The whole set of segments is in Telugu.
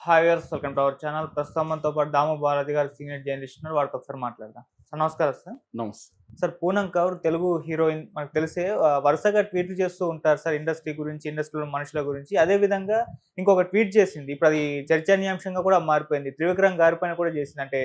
Hi viewers, welcome to our channel. ప్రస్తుతం మనతో పాటు దాము బాలాజీ గారు సీనియర్ జర్నలిస్ట్ ఉన్నారు. వారితో ఒకసారి మాట్లాడదాం. సార్ నమస్కారం సార్. నమస్తే. సార్ పూనం కౌర్ తెలుగు హీరోయిన్ మనకు తెలిసే వరుసగా ట్వీట్లు చేస్తూ ఉంటారు సార్ ఇండస్ట్రీ గురించి, ఇండస్ట్రీలో మనుషుల గురించి. అదే విధంగా ఇంకొక ట్వీట్ చేసింది. ఇప్పుడు అది చర్చనీయాంశంగా కూడా మారిపోయింది. త్రివిక్రమ్ గారి పైన కూడా చేసింది. అంటే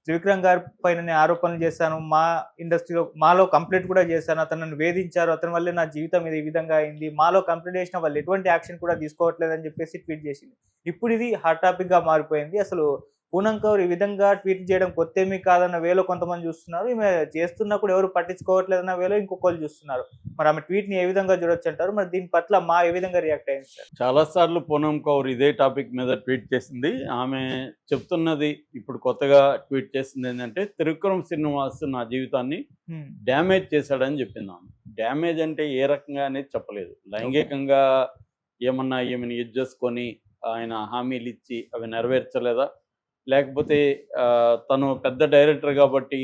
త్రివిక్రమ్ గారి పైన నేను ఆరోపణలు చేశాను, మా ఇండస్ట్రీలో మాలో కంప్లైంట్ కూడా చేశాను, అతను నన్ను వేధించారు, అతని వల్లే నా జీవితం ఇది ఈ విధంగా అయింది, మాలో కంప్లైంట్ చేసిన వాళ్ళు ఎటువంటి యాక్షన్ కూడా తీసుకోవట్లేదని చెప్పేసి ట్వీట్ చేసింది. ఇప్పుడు ఇది హాట్ టాపిక్ గా మారిపోయింది. అసలు పూనం కౌర్ ఈ విధంగా ట్వీట్ చేయడం కొత్తేమీ కాదన్న వేలో కొంతమంది చూస్తున్నారు. ఈమె చేస్తున్నా కూడా ఎవరు పట్టించుకోవట్లేదన్న వేలో ఇంకొకళ్ళు చూస్తున్నారు. మరి ఆమె ట్వీట్ ని ఏ విధంగా చూడొచ్చు అంటారు? మరి దీని పట్ల మా ఏ విధంగా రియాక్ట్ అయింది సార్? చాలా సార్లు పూనం కౌర్ ఇదే టాపిక్ మీద ట్వీట్ చేసింది. ఆమె చెప్తున్నది ఇప్పుడు కొత్తగా ట్వీట్ చేసింది ఏంటంటే, త్రివిక్రమ్ శ్రీనివాస్ నా జీవితాన్ని డ్యామేజ్ చేశాడని చెప్పింది. ఆమె డ్యామేజ్ అంటే ఏ రకంగా అనేది చెప్పలేదు. లైంగికంగా ఏమన్నా ఈమెను యూజ్ చేసుకొని ఆయన హామీలు ఇచ్చి అవి నెరవేర్చలేదా, లేకపోతే తను పెద్ద డైరెక్టర్ కాబట్టి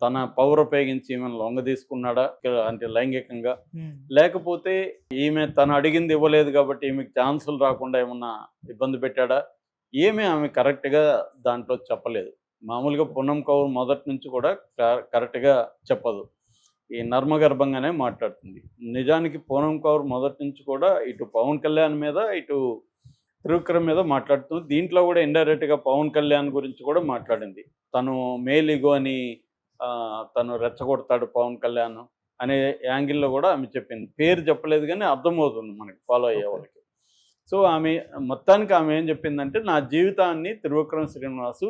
తన పవర్ ఉపయోగించి ఈమెను లొంగ తీసుకున్నాడా అంటే లైంగికంగా, లేకపోతే ఈమె తను అడిగింది ఇవ్వలేదు కాబట్టి ఈమెకు ఛాన్సులు రాకుండా ఏమన్నా ఇబ్బంది పెట్టాడా, ఆమె కరెక్ట్గా దాంట్లో చెప్పలేదు. మామూలుగా పూనం కౌర్ మొదటి నుంచి కూడా కరెక్ట్గా చెప్పదు, ఈ నర్మగర్భంగానే మాట్లాడుతుంది. నిజానికి పూనం కౌర్ మొదటి నుంచి కూడా ఇటు పవన్ కళ్యాణ్ మీద ఇటు త్రివిక్రమ్ మీద మాట్లాడుతుంది. దీంట్లో కూడా ఇండైరెక్ట్గా పవన్ కళ్యాణ్ గురించి కూడా మాట్లాడింది. తను మేలిగో అని తను రెచ్చగొడతాడు పవన్ కళ్యాణ్ అనే యాంగిల్లో కూడా ఆమె చెప్పింది. పేరు చెప్పలేదు కానీ అర్థమవుతుంది మనకి ఫాలో అయ్యే వాళ్ళకి. సో మొత్తానికి ఆమె ఏం చెప్పిందంటే, నా జీవితాన్ని త్రివిక్రమ్ శ్రీనివాసు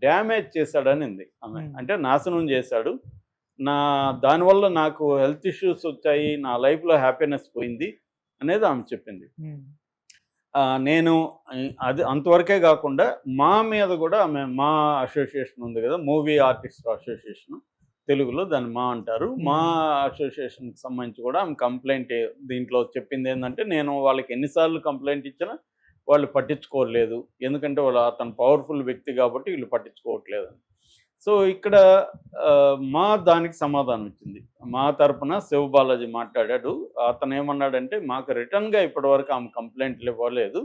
డ్యామేజ్ చేశాడనింది ఆమె. అంటే నాశనం చేశాడు, దానివల్ల నాకు హెల్త్ ఇష్యూస్ వచ్చాయి, నా లైఫ్లో హ్యాపీనెస్ పోయింది అనేది ఆమె చెప్పింది. నేను అది అంతవరకే కాకుండా మా మీద కూడా ఆమె, మా అసోసియేషన్ ఉంది కదా, మూవీ ఆర్టిస్ట్ అసోసియేషన్ తెలుగులో దాన్ని మా అంటారు, మా అసోసియేషన్కి సంబంధించి కూడా ఆమె కంప్లైంట్ దీంట్లో చెప్పింది ఏంటంటే, నేను వాళ్ళకి ఎన్నిసార్లు కంప్లైంట్ ఇచ్చినా వాళ్ళు పట్టించుకోలేదు, ఎందుకంటే అతను పవర్ఫుల్ వ్యక్తి కాబట్టి వీళ్ళు పట్టించుకోవట్లేదు. సో ఇక్కడ మా దానికి సమాధానం ఇచ్చింది. మా తరపున శివబాలాజీ మాట్లాడాడు. అతను ఏమన్నాడంటే, మాకు రిటర్న్గా ఇప్పటివరకు ఆమె కంప్లైంట్లు ఇవ్వలేదు,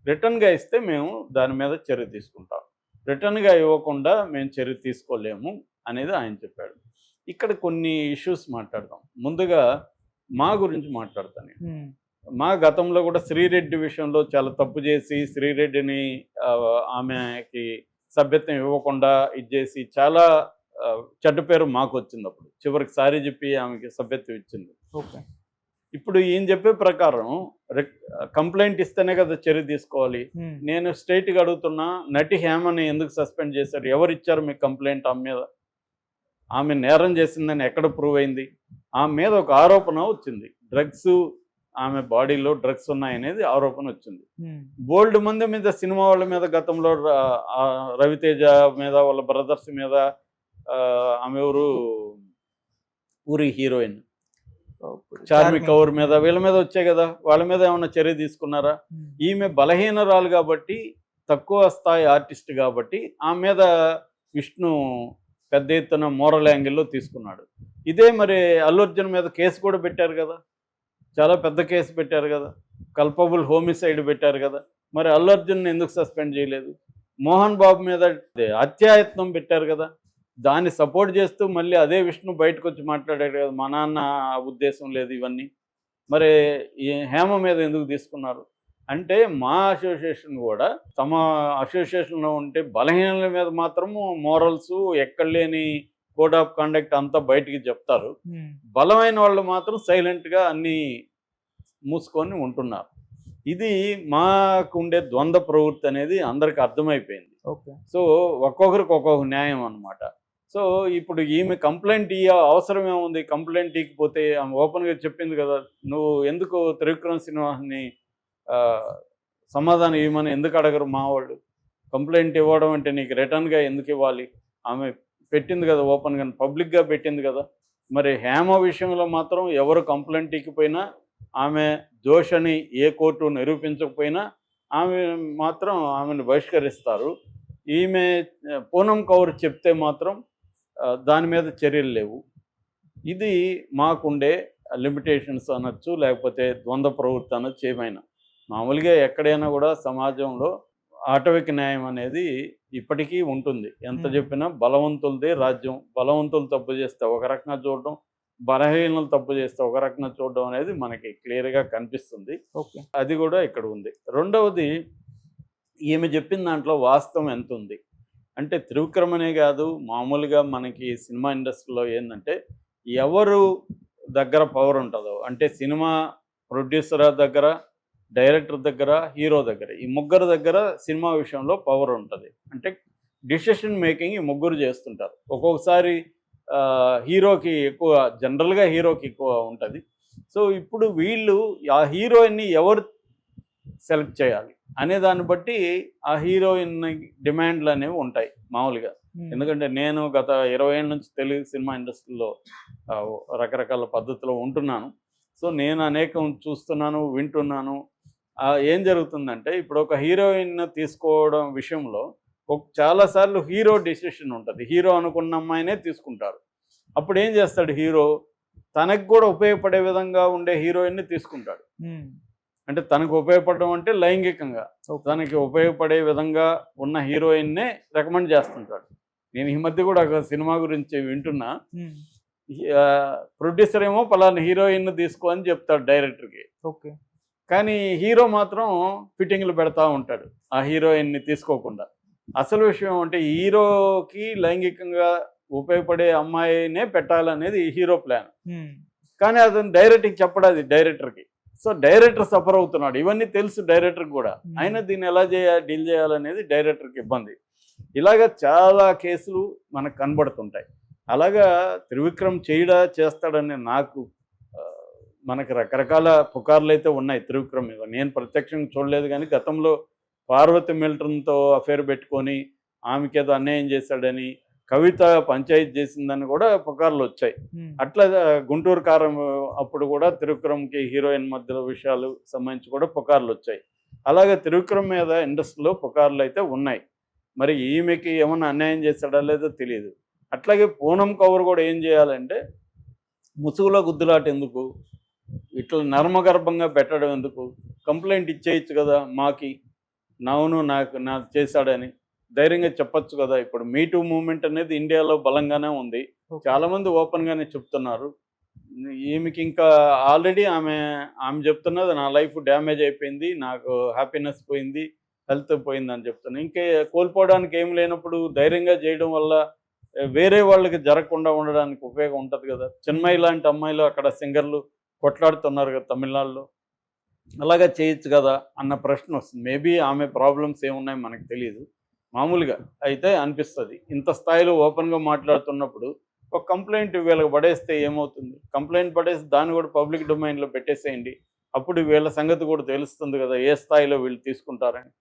రిటర్న్గా ఇస్తే మేము దాని మీద చర్య తీసుకుంటాం, రిటర్న్గా ఇవ్వకుండా మేము చర్య తీసుకోలేము అనేది ఆయన చెప్పాడు. ఇక్కడ కొన్ని ఇష్యూస్ మాట్లాడదాం. ముందుగా మా గురించి మాట్లాడతాను. మా గతంలో కూడా శ్రీరెడ్డి విషయంలో చాలా తప్పు చేసి శ్రీరెడ్డిని ఆమెకి సభ్యత్వం ఇవ్వకుండా ఇచ్చేసి చాలా చెడ్డ పేరు మాకు వచ్చింది. అప్పుడు చివరికి సారీ చెప్పి ఆమెకి సభ్యత్వం ఇచ్చింది. ఇప్పుడు ఈయన చెప్పే ప్రకారం కంప్లైంట్ ఇస్తేనే కదా చర్య తీసుకోవాలి. నేను స్ట్రైట్గా అడుగుతున్నా, నటి హేమని ఎందుకు సస్పెండ్ చేశారు? ఎవరు ఇచ్చారు మీకు కంప్లైంట్ ఆమె మీద? ఆమె నేరం చేసిందని ఎక్కడ ప్రూవ్ అయింది? ఆమె మీద ఒక ఆరోపణ వచ్చింది, డ్రగ్స్, ఆమె బాడీలో డ్రగ్స్ ఉన్నాయనేది ఆరోపణ వచ్చింది. బోల్డ్ మంది మీద, సినిమా వాళ్ళ మీద, గతంలో రవితేజ మీద, వాళ్ళ బ్రదర్స్ మీద, ఆమె ఎవరు ఊరి హీరోయిన్ చార్మి కౌర్ మీద, వీళ్ళ మీద వచ్చాయి కదా, వాళ్ళ మీద ఏమన్నా చర్య తీసుకున్నారా? ఈమె బలహీనరాలు కాబట్టి, తక్కువ స్థాయి ఆర్టిస్ట్ కాబట్టి ఆమె మీద విష్ణు పెద్ద ఎత్తున మోరల్ యాంగిల్లో తీసుకున్నాడు. ఇదే మరి అల్లు అర్జున్ మీద కేసు కూడా పెట్టారు కదా, చాలా పెద్ద కేసు పెట్టారు కదా, కల్పబుల్ హోమిసైడ్ పెట్టారు కదా. మరి అల్లు అర్జున్ ఎందుకు సస్పెండ్ చేయలేదు? మోహన్ బాబు మీద హత్యాయత్నం పెట్టారు కదా, దాన్ని సపోర్ట్ చేస్తూ మళ్ళీ అదే విష్ణు బయటకు వచ్చి మాట్లాడాడు కదా, మా నాన్న ఉద్దేశం లేదు ఇవన్నీ. మరి ఈ హేమ మీద ఎందుకు తీసుకున్నారు? అంటే మా అసోసియేషన్ కూడా తమ అసోసియేషన్లో ఉంటే బలహీనల మీద మాత్రము మోరల్స్, ఎక్కడ లేని కోడ్ ఆఫ్ కండక్ట్ అంతా బయటికి చెప్తారు, బలమైన వాళ్ళు మాత్రం సైలెంట్గా అన్నీ మూసుకొని ఉంటున్నారు. ఇది మాకుండే ద్వంద్వ ప్రవృత్తి అనేది అందరికి అర్థమైపోయింది. సో ఒక్కొక్కరికి ఒక్కొక్క న్యాయం అనమాట. సో ఇప్పుడు ఈమె కంప్లైంట్ అవసరం ఏముంది? కంప్లైంట్ ఇకపోతే ఆమె ఓపెన్గా చెప్పింది కదా, నువ్వు ఎందుకు త్రివిక్రమ్ శ్రీనివాస్ని సమాధానం ఇవ్వమని ఎందుకు అడగరు మా వాళ్ళు? కంప్లైంట్ ఇవ్వడం అంటే నీకు రిటర్న్గా ఎందుకు ఇవ్వాలి? ఆమె పెట్టింది కదా, ఓపెన్గా పబ్లిక్గా పెట్టింది కదా. మరి హేమ విషయంలో మాత్రం ఎవరు కంప్లైంట్ ఇకపోయినా, ఆమె దోషని ఏ కోర్టు నిరూపించకపోయినా ఆమె మాత్రం ఆమెను బహిష్కరిస్తారు. ఈమె పూనం కౌర్ చెప్తే మాత్రం దాని మీద చర్యలు లేవు. ఇది మాకుండే లిమిటేషన్స్ అనొచ్చు, లేకపోతే ద్వంద్వ ప్రవృత్తి అనొచ్చు. ఏమైనా మామూలుగా ఎక్కడైనా కూడా సమాజంలో ఆటవిక న్యాయం అనేది ఇప్పటికీ ఉంటుంది. ఎంత హ్మ్. చెప్పినా బలవంతులదే రాజ్యం. బలవంతులు తప్పు చేస్తే ఒక రకంగా చూడడం, బలహీనులు తప్పు చేస్తే ఒక రకంగా చూడడం అనేది మనకి క్లియర్‌గా కనిపిస్తుంది. ఓకే. అది కూడా ఇక్కడ ఉంది. రెండవది ఈమె చెప్పిన దాంట్లో వాస్తవం ఎంతుంది? అంటే త్రివిక్రమ్ అనే కాదు, మామూలుగా మనకి సినిమా ఇండస్ట్రీలో ఏందంటే, ఎవరు దగ్గర పవర్ ఉంటదో, అంటే సినిమా ప్రొడ్యూసర్ దగ్గర, డైరెక్టర్ దగ్గర, హీరో దగ్గర, ఈ ముగ్గురు దగ్గర సినిమా విషయంలో పవర్ ఉంటది. అంటే డెసిషన్ మేకింగ్ ఈ ముగ్గురు చేస్తుంటారు. ఒక్కొక్కసారి హీరోకి ఎక్కువ, జనరల్‌గా హీరోకి ఎక్కువ ఉంటది. సో, ఇప్పుడు వీళ్ళు ఆ హీరోయిన్‌ని ఎవరు సెలెక్ట్ చేయాలి అనే దాన్ని బట్టి ఆ హీరోయిన్ డిమాండ్‌లనేవి ఉంటాయి మామూలుగా. హ్మ్. ఎందుకంటే నేను గత 20 ఏళ్ల నుంచి తెలుగు సినిమా ఇండస్ట్రీలో రకరకాల పద్ధతిలో ఉంటున్నాను. సో, నేను అనేకం చూస్తున్నాను, వింటున్నాను. ఏం జరుగుతుందంటే ఇప్పుడు ఒక హీరోయిన్ తీసుకోవడం విషయంలో చాలా సార్లు హీరో డెసిషన్ ఉంటది. హీరో అనుకున్న అమ్మాయినే తీసుకుంటారు. అప్పుడేం చేస్తాడు హీరో, తనకు కూడా ఉపయోగపడే విధంగా ఉండే హీరోయిన్‌ని తీసుకుంటాడు. హ్మ్. అంటే తనకు ఉపయోగపడడం అంటే లైంగికంగా. ఓకే. తనకి ఉపయోగపడే విధంగా ఉన్న హీరోయిన్‌నే రికమెండ్ చేస్తుంటాడు. నేను ఈ మధ్య కూడా ఒక సినిమా గురించి వింటున్నా. హ్మ్. ప్రొడ్యూసర్ ఏమో పలానా హీరోయిన్‌ని తీసుకో అని చెప్తాడు డైరెక్టర్‌కి. ఓకే. కానీ హీరో మాత్రం ఫిట్టింగ్‌లు పెడతా ఉంటాడు ఆ హీరోయిన్‌ని తీసుకోకుండా. అసలు విషయం అంటే హీరోకి లైంగికంగా ఉపయోగపడే అమ్మాయినే పెట్టాలనేది హీరో ప్లాన్. హ్మ్. కానీ అతను డైరెక్ట్‌గా చెప్పడు అది డైరెక్టర్‌కి. సో, డైరెక్టర్ సఫర్ అవుతున్నాడు. ఇవన్నీ తెలుసు డైరెక్టర్‌కి గూడా. హ్మ్. అయినా దీన్ని ఎలా డీల్ చేయాలనేది డైరెక్టర్‌కి ఇబ్బంది. ఇలాగ చాలా కేసులు మనకు కనబడుతుంటాయి. అలాగా త్రివిక్రమ్ చేస్తాడని నాకు మనకు రకరకాల పుకార్లయితే ఉన్నాయి త్రివిక్రమ్ మీద. నేను ప్రత్యక్షంగా చూడలేదు గానీ గతంలో పార్వతి మిల్టన్‌తో అఫైర్ పెట్టుకొని ఆమెకేదో అన్యాయం చేశాడని, కవిత పంచాయతీ చేసిందని కూడా పుకార్లొచ్చాయి. హ్మ్. అట్లా గుంటూరు కారం అప్పుడు కూడా త్రివిక్రమ్‌కి హీరోయిన్ మధ్యలో విషయాలు సంబంధించి కూడా పుకార్లొచ్చాయి. అలాగే త్రివిక్రమ్ మీద ఇండస్ట్రీలో పుకార్లయితే ఉన్నాయి. మరి ఈమెకి ఏమన్నా అన్యాయం చేశాడా లేదో తెలీదు. అట్లాగే పూనమ్ కౌర్ కూడా ఏం చేయాలంటే, ముసుగులో గుద్దులాట ఎందుకు? ఇట్లా నర్మగర్భంగా పెట్టడం ఎందుకు? కంప్లెయింట్ ఇచ్చేయొచ్చు కదా మాకి. అవును నాకు చేశాడని. ధైర్యంగా చెప్పొచ్చు కదా! ఇప్పుడు మీ టూ మూవ్‌మెంట్ అనేది ఇండియాలో బలంగానే ఉంది. ఓకే. చాలామంది ఓపెన్‌గానే చెప్తున్నారు. ఈమెకి ఇంకా ఆల్రెడీ ఆమె చెప్తున్నది నా లైఫ్ డ్యామేజ్ అయిపోయింది. నాకు హ్యాపీనెస్ పోయింది. హెల్త్ పోయిందని చెప్తుంది. కోల్పోవడానికి ఏమి లేనప్పుడు ధైర్యంగా చేయడం వల్ల వేరే వాళ్ళకి జరగకుండా ఉండడానికి ఉపయోగం ఉంటది కదా! చిన్మయి లాంటి అమ్మాయిలు అక్కడ సింగర్‌లు కొట్లాడుతున్నారు కదా తమిళనాడులో. అలాగా చేయొచ్చు కదా అన్న ప్రశ్న వస్తుంది. మేబీ ఆమె ప్రాబ్లమ్స్ ఏమున్నాయో మనకు తెలీదు. మామూలుగా అయితే అనిపిస్తది. ఇంత స్థాయిలో ఓపెన్‌గా మాట్లాడుతున్నప్పుడు ఒక కంప్లెయింట్ వీళ్ళకి పడేస్తే ఏమవుతుంది? కంప్లెయింట్ పడేసి దాన్ని కూడా పబ్లిక్ డొమైన్‌లో పెట్టేసేయండి. అప్పుడు వీళ్ళ సంగతి కూడా తెలుస్తుంది కదా! ఏ స్థాయిలో వీళ్ళు తీసుకుంటారని.